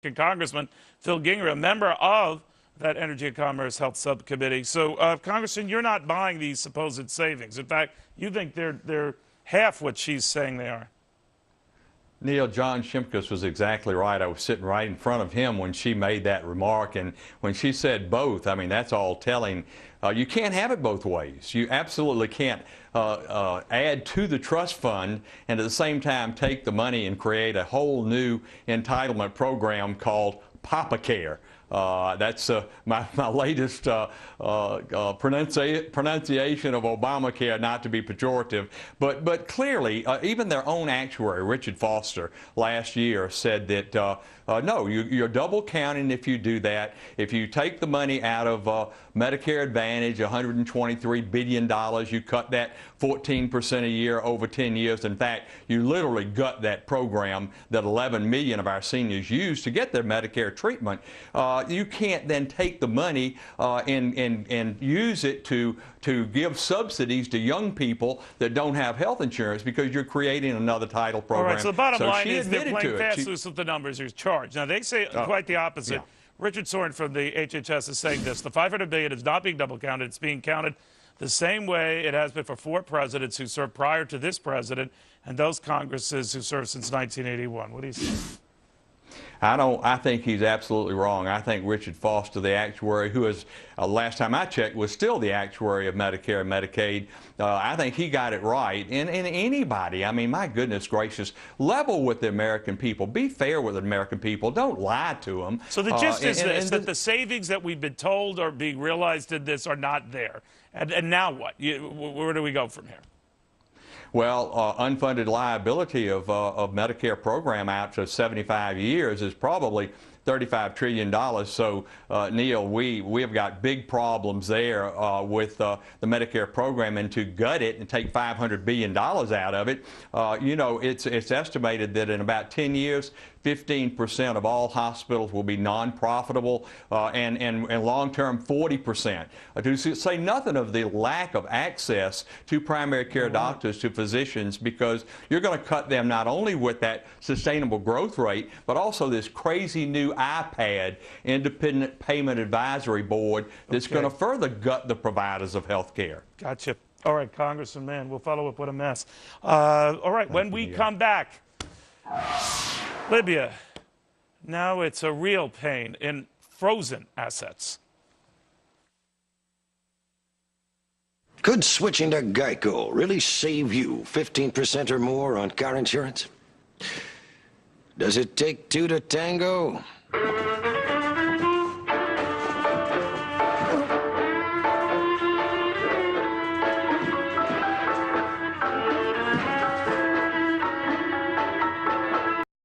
Congressman Phil Gingrey, a member of that Energy and Commerce Health Subcommittee. So, Congressman, you're not buying these supposed savings. In fact, you think they're half what she's saying they are. Neil, John Shimkus was exactly right. I was sitting right in front of him when she made that remark, and when she said both, I mean, that's all telling. You can't have it both ways. You absolutely can't add to the trust fund and at the same time take the money and create a whole new entitlement program called Papa-Care. That's my latest pronunciation of Obamacare, not to be pejorative. But clearly, even their own actuary, Richard Foster, last year said that, no, you're double counting if you do that. If you take the money out of Medicare Advantage, $123 billion, you cut that 14% a year over 10 years. In fact, you literally gut that program that 11 million of our seniors use to get their Medicare treatment. You can't then take the money and use it to give subsidies to young people that don't have health insurance because you're creating another title program. All right, so the bottom line is they're playing fast loose with the numbers who's charged. Now, they say quite the opposite. Yeah. Richard Soren from the HHS is saying this. The $500 billion is not being double counted. It's being counted the same way it has been for 4 presidents who served prior to this president and those Congresses who served since 1981. What do you say? I think he's absolutely wrong. I think Richard Foster, the actuary, who is, last time I checked, was still the actuary of Medicare and Medicaid, I think he got it right. And anybody, I mean, my goodness gracious, level with the American people. Be fair with the American people. Don't lie to them. So the gist is this, that the savings that we've been told are being realized in this are not there. And now what? Where do we go from here? Well, unfunded liability of Medicare program out to 75 years is probably $35 trillion. So, Neil, we have got big problems there with the Medicare program, and to gut it and take $500 billion out of it, you know, it's estimated that in about 10 years, 15% of all hospitals will be non-profitable, and long-term 40%. To say nothing of the lack of access to primary care doctors, to physicians, because you're going to cut them not only with that sustainable growth rate, but also this crazy new iPad, Independent Payment Advisory Board, that's going to further gut the providers of health care. Gotcha. All right, Congressman, man, we'll follow up. What a mess. All right, when we come back, Libya, now it's a real pain in frozen assets. Could switching to Geico really save you 15% or more on car insurance? Does it take two to tango?